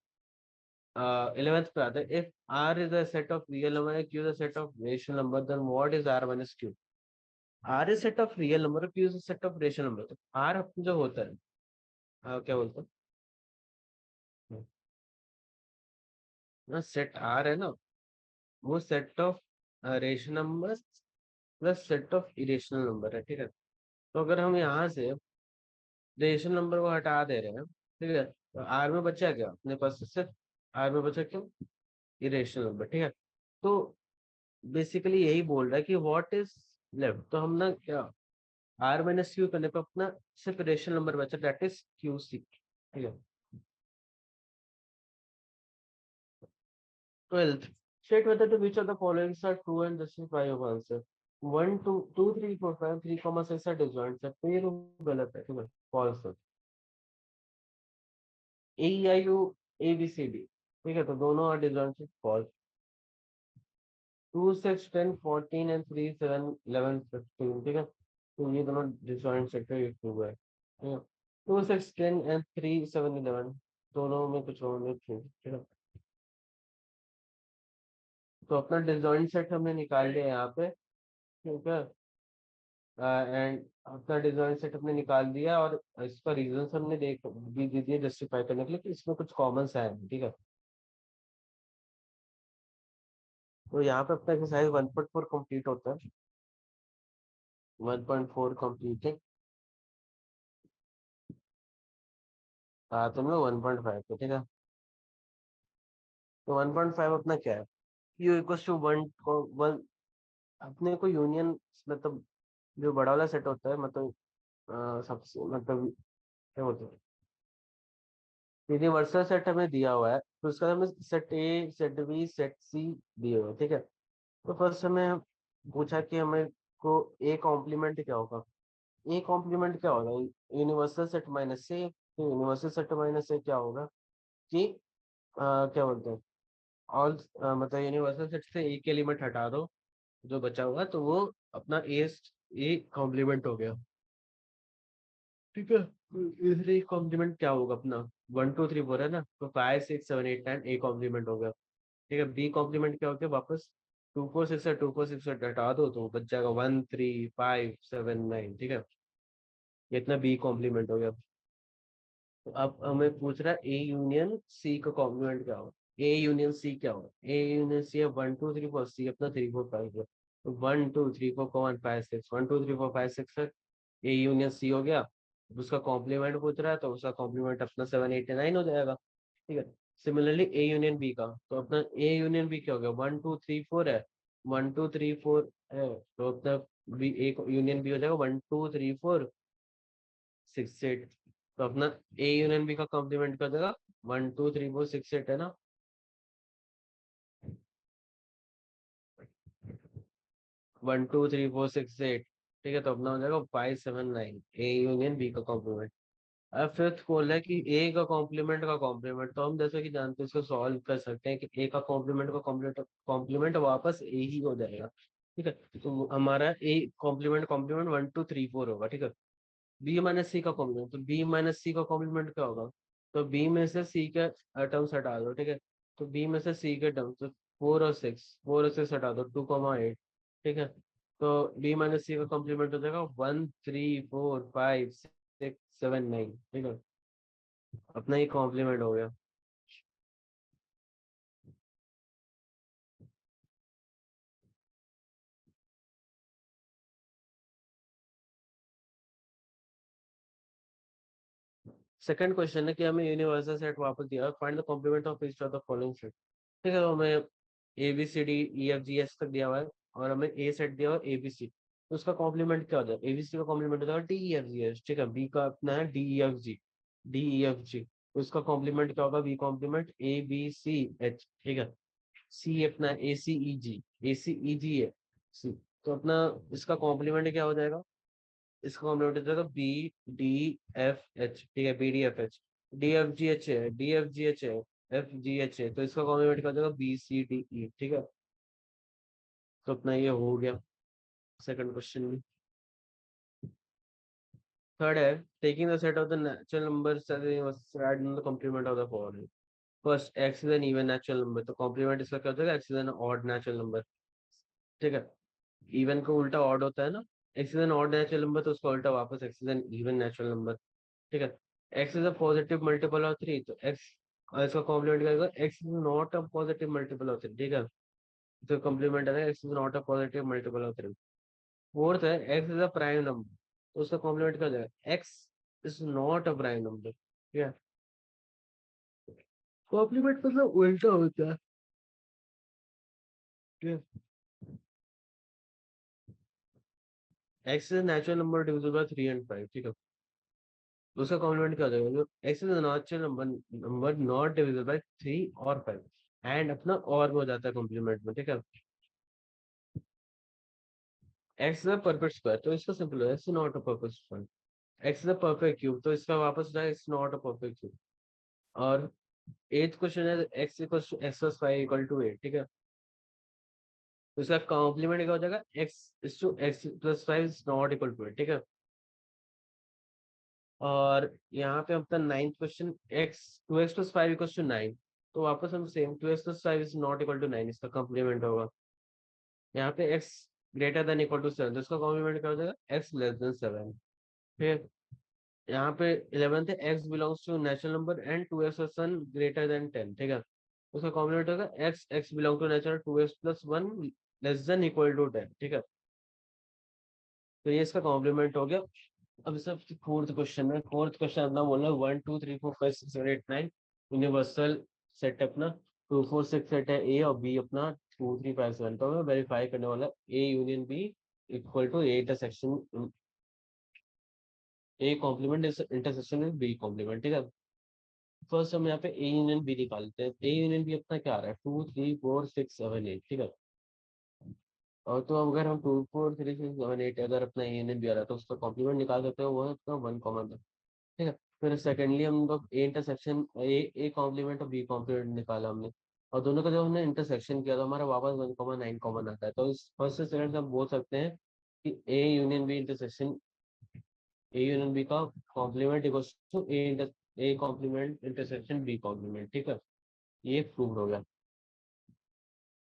11th पे आता है, if R is a set of real number Q is a set of rational number then what is R minus Q? R is set of real number, Q is a set of rational number. तो R जो होता है क्या बोलते हैं ना, set are है ना, वो set of rational number plus set of irrational number है, ठीक है। तो अगर हम यहाँ से रेशनल नंबर को हटा दे रहे हैं, ठीक है, तो आर में बचा क्या अपने पास? सिर्फ आर में बचा क्यों? इरेशनल नंबर, ठीक है। तो बेसिकली यही बोल रहा है कि व्हाट इज लेफ्ट, तो हम ना क्या आर माइनस क्यू करने पर अपना सिर्फ रेशनल नंबर बचा, दैट इज क्यू सी, ठीक है। 12th, state whether to which of the following are true and justify your answer। 1 2 2 3 4 5 3 6 are disjoint set, तो ये तो गलत है, ठीक है, फॉल्स है। A I U A B C D, ठीक है, तो दोनों are disjoint set, false. 2 6 10 14 and 3 7 11 15, ठीक है, तो ये दोनों डिसजॉइंट सेट है, ये ट्रू है, ठीक है। 2 6 10 एंड 3 7 11 दोनों में कुछ और नहीं, ठीक है। तो अपना डिसजॉइंट सेट हमने निकाल लिया यहाँ पे, ठीक है। एंड अपना डिजाइन सेट हमने निकाल दिया और इसका रीजन हमने देख भी दे दिए जस्टिफाई करने के लिए कि इसमें कुछ कॉमन है, ठीक है। तो यहाँ पे अपना एक्सरसाइज 1.4 कंप्लीट होता है, 1.4 कंप्लीट है। तुम लोग 1.5 पे, ठीक है। तो 1.5 अपना क्या है? U equals to one one, अपने को यूनियन मतलब जो बड़ा वाला सेट होता है, मतलब सबसे मतलब क्या बोलते हैं, यूनिवर्सल सेट हमें दिया हुआ है, तो उसका हमें set A set B set C दिए हुए हैं, ठीक है। तो फर्स्ट हमें पूछा कि हमें को ए कॉम्प्लीमेंट क्या होगा? ए कॉम्प्लीमेंट क्या होगा? यूनिवर्सल सेट माइनस से, तो यूनिवर्सल सेट माइनस से क्या होगा कि क्या बोलते हैं, ऑल मतलब यूनिवर्सल सेट से एक एलिमेंट हटा दो जो बचा हुआ, तो वो अपना ए कॉम्प्लीमेंट हो गया, ठीक है। इसलिए कॉम्प्लीमेंट क्या होगा अपना? 1 2 3 4 है ना, तो 5 6 7 8 9 ए कॉम्प्लीमेंट हो गया, ठीक है। बी कॉम्प्लीमेंट क्या हो गया वापस? 2 4 6 है, 2 4 6 हटा दो तो बच जाएगा 1 3 5 7 9, ठीक है। ये इतना बी कॉम्प्लीमेंट हो गया। तो अब हमें पूछ रहा है ए यूनियन सी का कॉम्प्लीमेंट क्या होगा? ए यूनियन सी क्या होगा? ए यूनियन सी है 1 2 3 4, सी अपना 3 4 5 है, तो 1 2 3 4 कॉमन 5 6, 1 2 3 4 5 6 है। ए यूनियन सी हो गया। अब उसका कॉम्प्लीमेंट पूछ रहा है तो उसका कॉम्प्लीमेंट अपना 7 8 9 हो जाएगा, ठीक है। सिमिलरली ए यूनियन बी का, तो अपना ए यूनियन बी क्या हो गया, 1 2 3 4 है, 1 2 3 4 है, तो अपना बी ए यूनियन बी हो जाएगा 1 2 3 4 6 8। तो अपना ए यूनियन बी का कॉम्प्लीमेंट कर देगा 1 2 3 4 6 8 है ना। 1 2 3 4 6 8, ठीक है, तो अपना हो जाएगा 5 7 9 ए यूनियन बी का कॉम्प्लीमेंट। अब फिफ्थ बोल है कि ए का कॉम्प्लीमेंट तो हम जैसे कि जानते हैं इसको सॉल्व कर सकते हैं कि ए का कॉम्प्लीमेंट कॉम्प्लीमेंट वापस ए ही हो जाएगा, ठीक है। तो हमारा ए कॉम्प्लीमेंट 1 2 3 4 होगा, ठीक है। बी माइनस सी का कॉम्प्लीमेंट, तो बी माइनस सी का कॉम्प्लीमेंट क्या होगा, तो बी में से सी के टर्म्स हटा दो, ठीक है। तो बी में से सी के टर्म्स, तो 4 और 6 हटा दो, 2 8, ठीक है। तो बी माइनस सी का कॉम्प्लीमेंट हो जाएगा 1 3 4 5 6 7 9, ठीक है। अपना ही कॉम्प्लीमेंट हो गया। सेकंड क्वेश्चन है कि हमें यूनिवर्सल सेट वापस दिया, find the complement of each of the following set, ठीक है। तो हमें A B C D E F G S तक दिया हुआ है, और हमें ए सेट दिया हुआ है ए बी सी, तो उसका कॉम्प्लीमेंट क्या हो जाएगा, ए बी सी का कॉम्प्लीमेंट हो जाएगा D E F G H, ठीक है। बी का अपना है D E F G, D E F G, तो उसका कॉम्प्लीमेंट क्या होगा, B complement A B C H, ठीक है। सी अपना ए सी ई जी, ए सी ई जी है सी, तो अपना इसका कॉम्प्लीमेंट क्या हो जाएगा, इसका कॉम्प्लीमेंट हो जाएगा बी डी एफ एच, ठीक है, B D F H, D F G H है, डी एफ जी एच है, एफ जी एच है, तो इसका कॉम्प्लीमेंट क्या हो जाएगा बी सी डी ई, ठीक है। तो अपना ये हो गया सेकंड क्वेश्चन में। थर्ड है, taking the set of the natural numbers and the complement of the following. First x is an even natural number, तो कॉम्प्लीमेंट इसका क्या हो जाएगा, x is an odd natural number, ठीक है। इवन का उल्टा ऑड होता है ना, x is an odd natural number, तो उसका उल्टा वापस x is an even natural number, ठीक है। X is a positive multiple of 3, तो एक्स इसका कॉम्प्लीमेंट करेगा x is not a positive multiple of 3, ठीक है। तो कॉम्प्लीमेंट है x is not a positive multiple of 3। Fourth है x is a prime number, तो उसका कॉम्प्लीमेंट क्या हो जाएगा, x is not a prime number, ठीक है। कॉम्प्लीमेंट मतलब उल्टा होता है, ठीक है। X is natural number divisible by 3 and 5, ठीक है। तो उसका कॉम्प्लीमेंट क्या हो जाएगा, जो x is natural number not divisible by 3 और 5, एंड अपना और में हो जाता है कॉम्प्लीमेंट में, ठीक है। X is a perfect square, तो इसका सिंपल है x not a perfect square. X is a perfect cube, तो इसका वापस जाए x not a perfect cube. और एथ क्वेश्चन है x equal to x plus five equal to eight, ठीक है। तो इसका कॉम्प्लीमेंट क्या हो जाएगा, x is two x plus five is not equal to eight, ठीक है। और यहाँ पे अपना ninth question, x 2x + 5 equal to 9, तो वापस हम same 2x + 5 is not equal to 9, इसका कॉम्प्लीमेंट होगा। यहाँ पे x greater than equal to 7, तो इसका कॉम्प्लीमेंट क्या हो जाएगा, एक्स लेस देन 7, फिर यहाँ पे 11th है x belongs to natural number and 2x + 1 greater than 10, ठीक है। उसका कॉम्प्लीमेंट होगा x x belong to natural 2x + 1 less than equal to 10, ठीक है। तो ये इसका कॉम्प्लीमेंट हो गया। अब सब फोर्थ क्वेश्चन है, फोर्थ क्वेश्चन अपना बोला 1 2 3 4 5 6 7 8 9 यूनिवर्सल सेट अपना 2 4 6 सेट है ए और बी अपना 2 3 5 7, तो हमें वेरीफाई करने वाला A union B equal to A intersection, A complement intersection B complement, ठीक है। फर्स्ट हम यहाँ पे ए यूनियन बी निकालते हैं, ए यूनियन बी अपना क्या आ रहा है 2 3 4 6 7 8, ठीक है। और तो अगर हम 2 4 3 6 7 8 अगर अपना ए यूनियन बी आ रहा है तो उसका कॉम्प्लीमेंट निकाल सकते हो, वो है अपना 1 2, ठीक है। फिर सेकेंडली हम लोग ए इंटरसेक्शन ए कॉम्प्लीमेंट और बी कॉम्प्लीमेंट निकाला हमने, और दोनों का जब हमने इंटरसेक्शन किया तो हमारा वापस 1 9 कॉमन आता है, तो इस फर्स्ट से सेकंड से हम बोल सकते हैं कि A union B intersection, A union B का complement equals to A complement intersection B complement, ठीक है। ये प्रूव हो गया।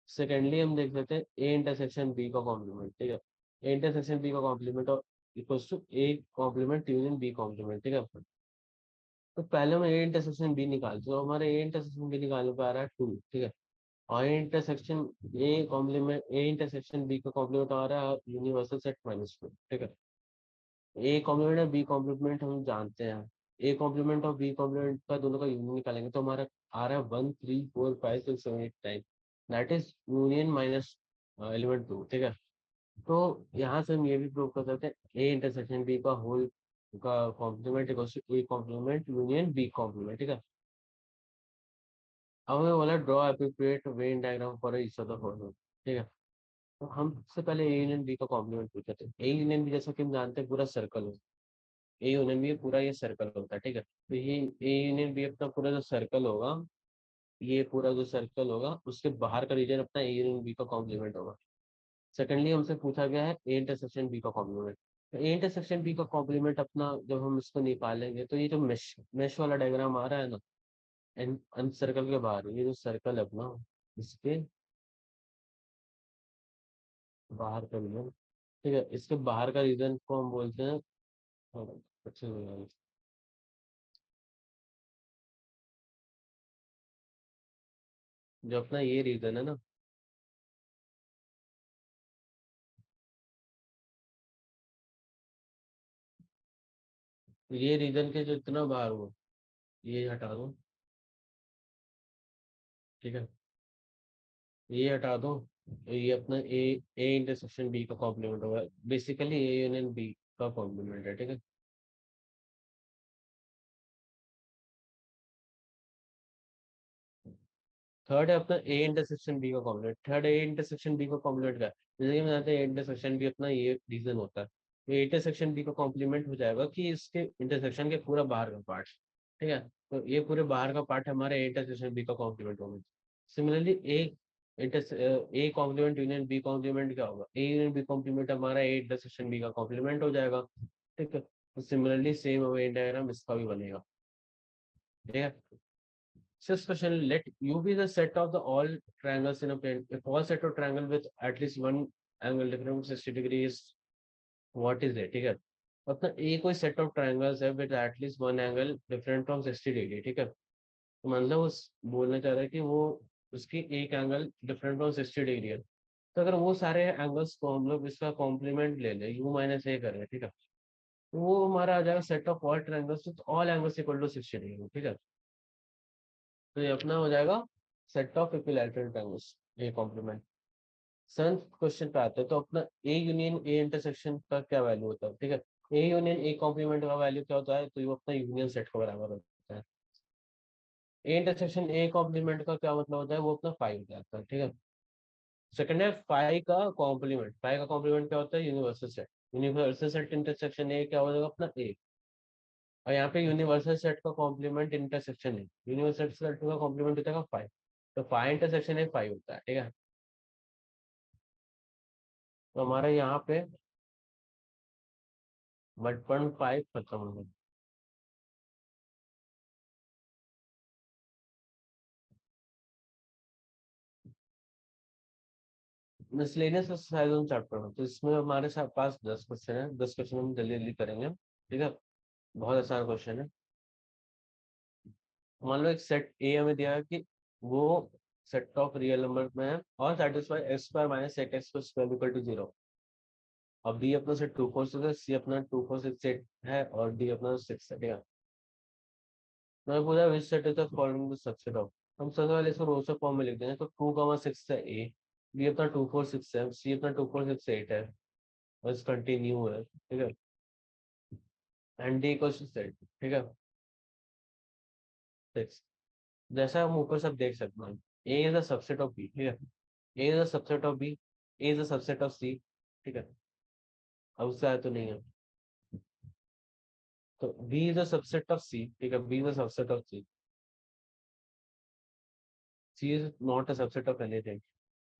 सेकेंडली हम देख लेते हैं ए इंटरसेक्शन बी का कॉम्प्लीमेंट, ठीक है। ए इंटरसेक्शन बी का कॉम्प्लीमेंट और equals to A complement union B complement, ठीक है। तो पहले हम ए इंटरसेक्शन बी निकालते हैं, तो हमारे ए इंटरसेक्शन बी निकालने पे आ रहा है 2, ठीक है। और ए इंटरसेक्शन बी का कॉम्प्लीमेंट आ रहा है यूनिवर्सल सेट -2, ठीक है। ए कॉम्प्लीमेंट और बी कॉम्प्लीमेंट हम जानते हैं, ए कॉम्प्लीमेंट और बी कॉम्प्लीमेंट का दोनों का यूनियन निकालेंगे तो हमारा आ रहा है 1 3 4 5 6 7 8 9, that is union minus element 2, ठीक है। तो यहाँ से हम ये भी प्रूव कर सकते हैं ए इंटरसेक्शन बी का होल का complement equals to A complement union B complement, ठीक है। अब हमें बोला draw appropriate Venn diagram for each of the following, ठीक है। तो हम सबसे पहले ए यूनियन बी का कॉम्प्लीमेंट पूछते थे। ए यूनियन बी जैसा कि हम जानते हैं पूरा सर्कल हो, ए यूनियन बी पूरा ये सर्कल होता है, ठीक है। तो ये ए यूनियन बी अपना पूरा जो सर्कल होगा, ये पूरा जो सर्कल होगा उसके बाहर का रीजन अपना ए यूनियन बी का कॉम्प्लीमेंट होगा। सेकेंडली हमसे पूछा गया है ए इंटरसेक्शन बी का कॉम्प्लीमेंट। तो ए इंटरसेक्शन बी का कॉम्प्लीमेंट अपना जब हम इसको निकालेंगे तो ये जो मेश मेश वाला डायग्राम आ रहा है ना, एन सर्कल के बाहर, ये जो सर्कल है अपना, इसके बाहर का रीजन, ठीक है। इसके बाहर का रीजन को हम बोलते हैं, हाँ, अच्छे से याद है। जो अपना ये रीजन है ना, ये रीजन के जो इतना बाहर हो, ये हटा दो, ठीक है। ये हटा दो, तो ये अपना ए इंटरसेक्शन बी का कॉम्प्लीमेंट होगा। बेसिकली ए यूनियन बी का कॉम्प्लीमेंट है, ठीक है। थर्ड है अपना ए इंटरसेक्शन बी का complement. Third A intersection B का कॉम्प्लीमेंट का है। जैसे कि हम जानते हैं ए इंटरसेक्शन बी अपना ये रीजन होता है, तो ए इंटरसेक्शन बी का कॉम्प्लीमेंट हो जाएगा कि इसके इंटरसेक्शन के पूरा बाहर का पार्ट, ठीक है। तो ये पूरे बाहर का पार्ट हमारे ए इंटरसेक्शन बी का कॉम्प्लीमेंट होगा। Similarly A complement union B complement क्या होगा, ए यूनियन बी कॉम्प्लीमेंट हमारा ए इंटरसेक्शन बी का कॉम्प्लीमेंट हो जाएगा, ठीक है। तो सिमिलरली सेम वेन डायग्राम इसका भी बनेगा, ठीक है। Sixth question, let U be the set of the all triangles in a plane. If all set of triangle with at least one angle different from 60 degrees, what is it? ठीक है। मतलब ए कोई set of triangles है with at least one angle different from 60 degree, ठीक है। तो मतलब उस बोलना चाह रहा है कि वो उसकी एक एंगल डिफरेंट फ्रॉम 60 डिग्री है। तो अगर वो सारे एंगल्स को हम लोग इसका कॉम्प्लीमेंट ले लें, यू माइनस ए करें, ठीक है, तो वो हमारा आ जाएगा set of all triangles with all angles equal to 60 degree, ठीक है। तो ये अपना हो जाएगा सेट ऑफ इक्विलैटरल ट्रायंगल्स, ये कॉम्प्लीमेंट। सेवंथ क्वेश्चन पे आते हैं। तो अपना ए यूनियन ए इंटरसेक्शन का क्या वैल्यू होता है, ठीक है। ए यूनियन ए कॉम्प्लीमेंट का वैल्यू क्या होता है, तो ये अपना यूनियन सेट के बराबर होता है। ए इंटरसेक्शन ए कॉम्प्लीमेंट का क्या मतलब होता है, वो अपना फाइव हो जाता है, ठीक है। सेकंड है फाइव का कॉम्प्लीमेंट। फाइव का कॉम्प्लीमेंट क्या होता है, universal set. Universal set intersection A क्या हो जाएगा अपना ए। और यहाँ पे यूनिवर्सल सेट का कॉम्प्लीमेंट इंटरसेक्शन है, यूनिवर्सल सेट का कॉम्प्लीमेंट होता है फाइव। तो फाइव इंटरसेक्शन है फाइव होता है, ठीक है। तो हमारा यहाँ पे 1.5 खत्म हो गया। मिसलेनियस एक्सरसाइज हम चैप्टर में, तो इसमें हमारे साथ पास 10 क्वेश्चन है। 10 क्वेश्चन हम जल्दी जल्दी करेंगे, ठीक है। बहुत आसान क्वेश्चन है। मान लो एक सेट ए हमें दिया है कि वो सेट ऑफ रियल नंबर में है और satisfy x square minus eight x square equal to 0। अब बी अपना सेट 2 4 6 है, सी अपना 2 4 6 सेट है और डी अपना 6 है, ठीक है। मैं पूछा which set is the following the subset of. हम सबसे पहले इसको रोस्टर फॉर्म में लिख देंगे। तो 2 6 है ए, बी अपना 2 4 6 है, सी अपना 2 4 6 8 है, बस कंटिन्यू है, ठीक है। And D equal to set, ठीक है, 6। जैसा हम ऊपर सब देख सकते हैं, A is a subset of B, ठीक है। A is a subset of B, A is a subset of C, ठीक है। अब उससे आया तो नहीं है। तो B is a subset of C, ठीक है, B is a subset of C, C is not a subset of anything.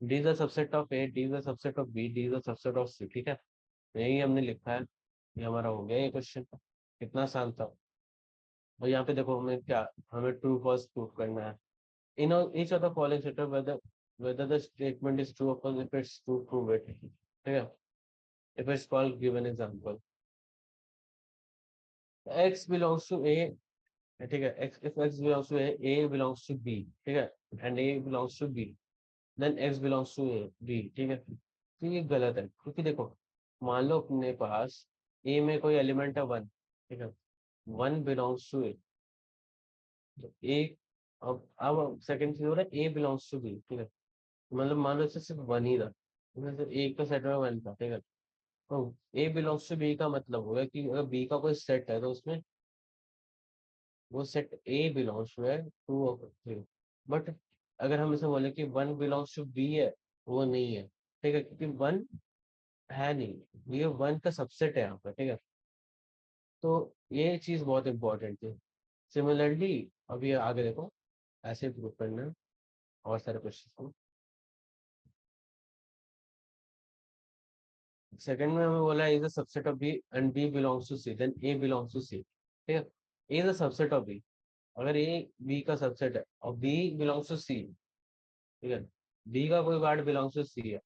D is a subset of A, D is a subset of B, D is a subset of C, ठीक है। यही हमने लिखा है। ये हमारा हो गया ये क्वेश्चन। कितना आसान था। और यहाँ पे देखो हमें क्या, हमें ट्रू फॉल्स प्रूफ करना है। In each of the following statement, whether the statement is true or false, if it's true, prove it. ठीक है। If it's false, give an example. X belongs to A, ठीक है। X if X belongs to A belongs to B, ठीक है, and A belongs to B, then X belongs to B, ठीक है। तो ये गलत है, क्योंकि देखो मान लो अपने पास A में कोई एलिमेंट है 1, ठीक है, 1 belongs to A। तो A अब सेकंड चीज हो रहा है ए बिलोंग्स टू बी, ठीक है। मतलब मान लो इससे सिर्फ वन ही था, इसमें सिर्फ एक का सेट में वन था, ठीक है। तो ए बिलोंग्स टू बी का मतलब होगा कि अगर बी का कोई सेट है तो उसमें वो सेट ए बिलोंग्स टू है टू और थ्री। बट अगर हम इसे बोले कि वन बिलोंग्स टू बी है, वो नहीं है, ठीक है, क्योंकि वन है नहीं, ये वन का सबसेट है यहाँ पर, ठीक है। तो ये चीज बहुत इंपॉर्टेंट है। सिमिलरली अभी आगे देखो, ऐसे प्रूव करना है और सारे क्वेश्चन। सेकंड में हमें बोला is a subset of B and B belongs to C, then A belongs to C, ठीक है। A is a subset of B, अगर ए बी का सबसेट है और बी बिलोंग्स टू सी, ठीक है, बी का कोई पार्ट बिलोंग्स टू सी है,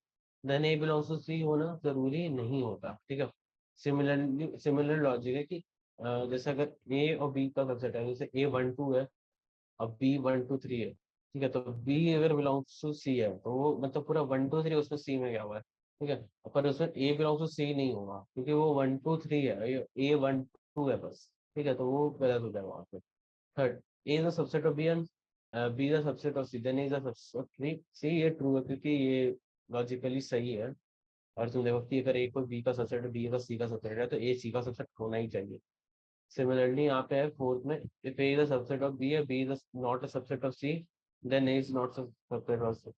देन ए बिलोंग्स टू सी होना जरूरी नहीं होता, ठीक है। सिमिलर लॉजिक है कि जैसे अगर ए और बी का सबसेट है, जैसे ए वन टू है अब बी वन टू थ्री है, ठीक है, तो बी अगर बिलोंग्स टू सी है तो वो मतलब पूरा वन टू थ्री उसमें सी में गया हुआ है, ठीक है। पर उसमें ए बिलोंग्स टू सी नहीं होगा क्योंकि वो वन टू थ्री है, ए वन टू है बस, ठीक है, तो वो गलत हो जाएगा वहाँ पे। Third, A is the subset of B and B is the subset of C, then A is the subset of three C, ये ट्रू है क्योंकि ये लॉजिकली सही है। और तुम देखो कि अगर ए को बी का सबसेट है, बी का सी का सबसेट है, तो ए सी का सबसेट होना ही चाहिए। Similarly यहाँ पे है फोर्थ में, if A is a subset of B है, B is not a subset of C, then A is not a subset of C।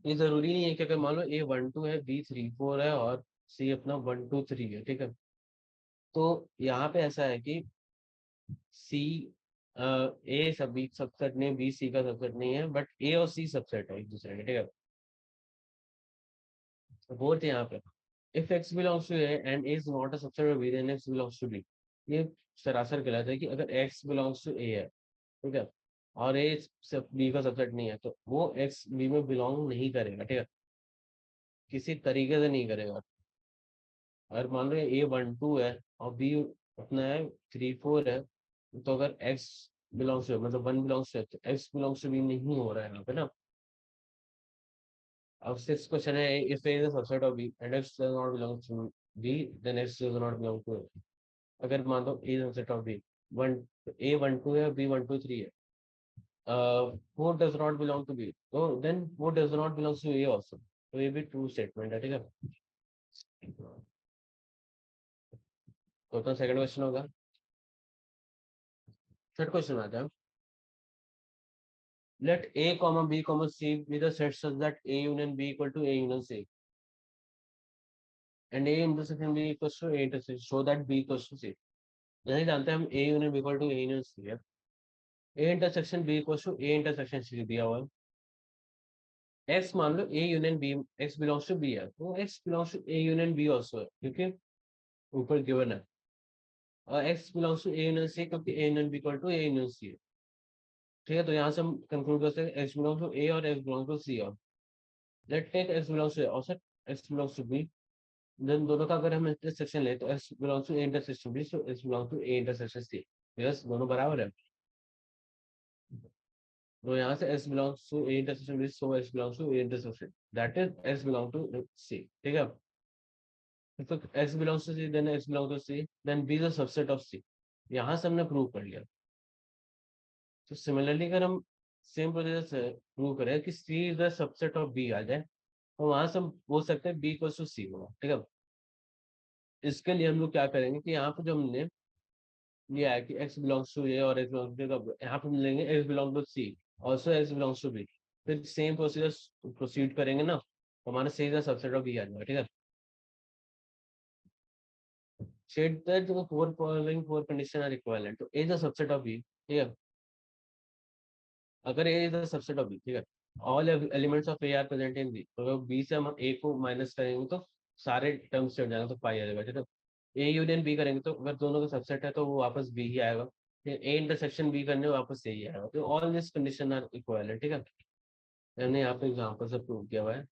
ये जरूरी नहीं है कि अगर मान लो A वन टू है, B थ्री फोर है और C अपना वन टू थ्री है, ठीक है। तो यहाँ पे ऐसा है कि C A सब B सबसेट नहीं, B C का सबसेट नहीं है, बट A और C सबसेट है एक दूसरे के, ठीक है। फोर्थ यहाँ पे, if X belongs to A and A is not a subset of B, then X belongs to B। ये सरासर गलत है कि अगर X belongs to A है, ठीक है, और ए सब बी का सबसेट नहीं है, तो वो एक्स बी में बिलोंग नहीं करेगा, ठीक है, किसी तरीके से नहीं करेगा। अगर मान लो ए वन टू है और बी अपना है थ्री फोर है, तो अगर एक्स बिलोंग्स टू मतलब वन बिलोंग्स टू, तो एक्स बिलोंग्स टू बी नहीं हो रहा है यहाँ पे ना। अब सिक्स क्वेश्चन है, if A is a subset of B and x does not belong to B, then x does not belong to. अगर मान लो A is a subset of B, one A one two है, B one two three है, four does not belong to B, so then four does not belong to A also, तो ये भी true statement है, ठीक है। तो second question होगा। थर्ड क्वेश्चन आता है, let A comma B comma C be the set such that A union B equal to A union C and A intersection B equals to A intersection so that B equals to C। जैसे जानते हैं हम A union B equal to A union C है, A intersection B equals to A intersection C दिया हुआ है। X मान लो A union B, X belongs to B है, तो X belongs to A union B also है क्योंकि ऊपर गिवन है। और x belongs to A union C क्योंकि A union B equal to A union C है, ठीक है। तो यहाँ से हम कंक्लूड करते हैं एक्स बिलोंग्स टू ए और एक्स बिलोंग्स टू सी। और let take x belongs to A और set x belongs to B, then दोनों का अगर हम इंटरसेक्शन ले तो x belongs to A intersection B, so x belongs to A intersection C, yes दोनों बराबर है। तो यहाँ से x belongs to A intersection B, so x belongs to A intersection, that is x belong to C, ठीक है। तो x belongs to C, then x belong to C, then B is a subset of C. यहाँ से हमने prove कर लिया। तो similarly अगर हम सेम प्रोसीजर से प्रूव करें कि C is the subset of B आ जाए, तो वहां से हम बोल सकते हैं बी इक्वल टू सी होगा, ठीक है। इसके लिए हम लोग क्या करेंगे कि यहाँ पे जो हमने लिया है कि एक्स बिलोंग्स टू ए और एक्स बिलोंग्स टू, तो यहाँ पे हम लेंगे x belong to C, also x belongs to B, फिर सेम प्रोसीजर प्रोसीड करेंगे ना, तो हमारा C is the subset of B आ जाएगा, ठीक है। शेड दैट जो four following four condition are equivalent, तो A is the subset of B, ठीक है। अगर A is the subset of B, ठीक है, all elements of A are present in B, तो अगर बी से हम ए को माइनस करेंगे तो सारे टर्म्स से हट जाएंगे, तो पाई आ जाएगा, ठीक है। ए यूनियन बी करेंगे तो अगर दोनों का सबसेट है तो वो वापस बी ही आएगा, फिर ए इंटरसेक्शन बी करने वापस ए ही आएगा, तो all this condition are equivalent, ठीक है। मैंने यहाँ पे एग्जाम्पल से प्रूव किया हुआ है,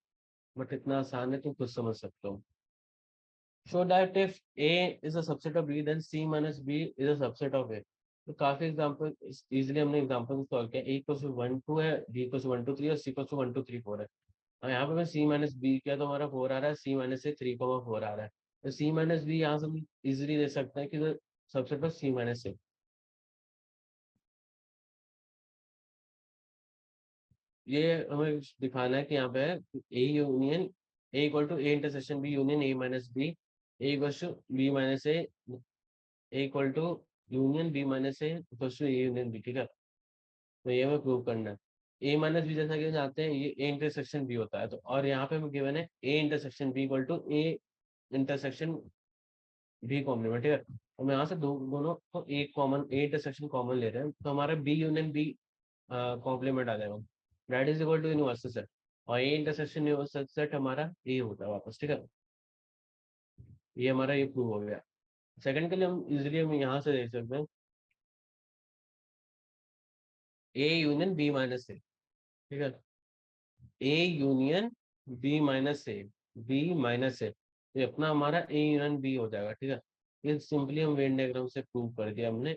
बट इतना आसान है तुम खुद समझ सकते हो। Show that if A is a subset of B, then C minus B is a subset of A. तो काफी एग्जाम्पल इजिली हमने एग्जाम्पल सॉल्व किया, A equal to one two है, B equal to one two three और C equal to one two three four है। और यहाँ पे मैं सी माइनस बी किया तो हमारा फोर आ रहा है, सी माइनस से थ्री को फोर आ रहा है, तो सी माइनस बी यहाँ से हम इजिली दे सकते हैं कि सबसेट ऑफ सी माइनस से। ये हमें दिखाना है कि यहाँ पे A union A equal to A intersection B union A minus B, A equal to B minus A equal to union B minus A equal to A union B, ठीक है। तो ये हमें प्रूव करना है। ए माइनस बी जैसा कि हम जानते हैं ये ए इंटरसेक्शन बी होता है, तो और यहाँ पे हमें गिवन है A intersection B equal to A intersection B complement, ठीक है। तो हम यहाँ से दोनों को एक कॉमन ए इंटरसेक्शन कॉमन ले रहे हैं, तो हमारा बी यूनियन बी कॉम्प्लीमेंट आ जाएगा, that is equal to universal set. और ए इंटरसेक्शन यूनिवर्सल सेट हमारा ए होता है वापस, ठीक है। ये हमारा ये प्रूव हो गया। सेकंड के लिए हम इजिली हम यहाँ से देख सकते हैं A union B minus A, ठीक है। A union B minus A, B minus A, ये अपना हमारा ए यूनियन बी हो जाएगा, ठीक है। ये सिंपली हम वेन डायग्राम से प्रूव कर दिया हमने,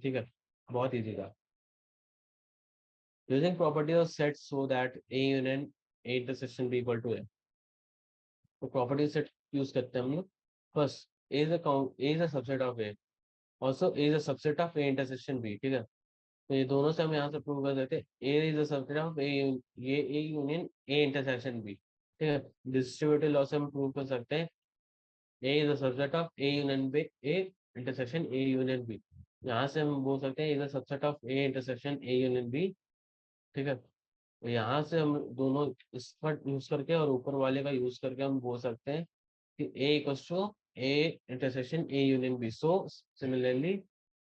ठीक है। बहुत इजी था। Using property of set so that A union A intersection B equal to A, तो प्रॉपर्टी सेट यूज करते हैं हम लोग। First A is a subset of A, also A is a subset of A intersection B, ठीक है। तो ये दोनों से हम यहाँ से प्रूव कर देते हैं A is a subset of A, ये A union A intersection B, ठीक है। डिस्ट्रीब्यूटिव लॉ से हम प्रूव कर सकते हैं A is a subset of A union B, A intersection A union B. यहाँ से हम बोल सकते हैं is a subset of A intersection A union B, ठीक है। तो यहाँ से हम दोनों इसका यूज करके और ऊपर वाले का यूज करके हम बोल सकते हैं कि A equals to A intersection A union B. So similarly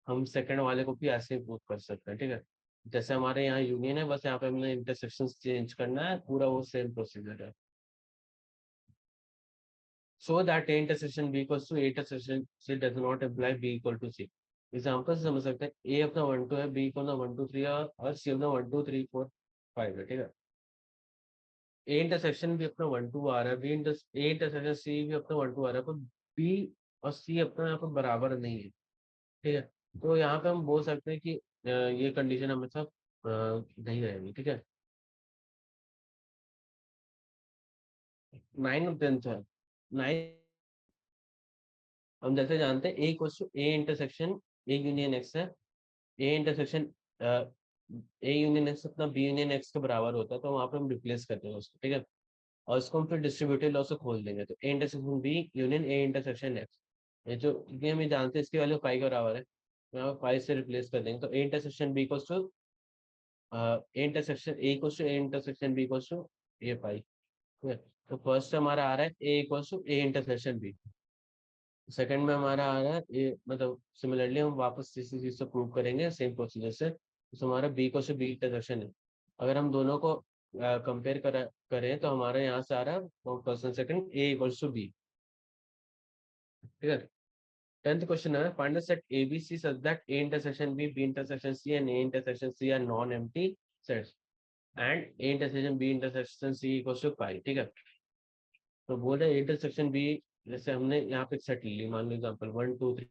हम सेकंड वाले को भी ऐसे ही प्रूव कर सकते हैं, ठीक है। जैसे हमारे यहाँ यूनियन है, बस यहाँ पे हमने इंटरसेक्शन चेंज करना है, पूरा वो सेम प्रोसीजर है। So that A intersection B equals to A intersection C does not imply B equal to C. Example से समझ सकते हैं ए अपना 1 2 है, बी को ना 1 2 3 है, और सी अपना 1 2 3 4 5 है, ठीक है। ए इंटरसेक्शन भी अपना 1 2 आ रहा है, ए इंटरसेक्शन सी भी अपना 1 2 आ रहा है, पर बी और सी अपना यहाँ पर बराबर नहीं है, ठीक है। तो यहाँ पे हम बोल सकते हैं कि ये कंडीशन हमेशा नहीं रहेगी, ठीक है। 9 और 10 है। 9 हम जैसे जानते हैं A equals to A intersection A union x है। A intersection A union x अपना बी यूनियन एक्स के बराबर होता है, तो वहाँ पे हम रिप्लेस कर देंगे उसको, ठीक है। और इसको हम फिर डिस्ट्रीब्यूटिव लॉ से खोल देंगे, तो A intersection B union A intersection x, ये जो ये हम जानते हैं इसकी वैल्यू 5 के बराबर है, तो यहाँ 5 से रिप्लेस कर देंगे, तो A intersection B equals to A intersection A equals to A intersection B equals to A 5, ठीक है। तो फर्स्ट हमारा आ रहा है A equals to A intersection B, second में हमारा आ रहा है ये, मतलब सिमिलरली हम वापस इसी चीज से प्रूव करेंगे सेम प्रोसीजर से। तो हमारा बी को से बी इंटरसेक्शन है, अगर हम दोनों को कंपेयर करें तो हमारे यहाँ से आ रहा है person second A equals to B, ठीक है। 10th क्वेश्चन है find the set A B C such that A intersection B, B intersection C and A intersection C are non empty sets and A intersection B intersection C equals to pi, ठीक है। तो बोल रहे intersection B, जैसे हमने यहाँ पे set ली मान लो एग्जांपल 1 2 3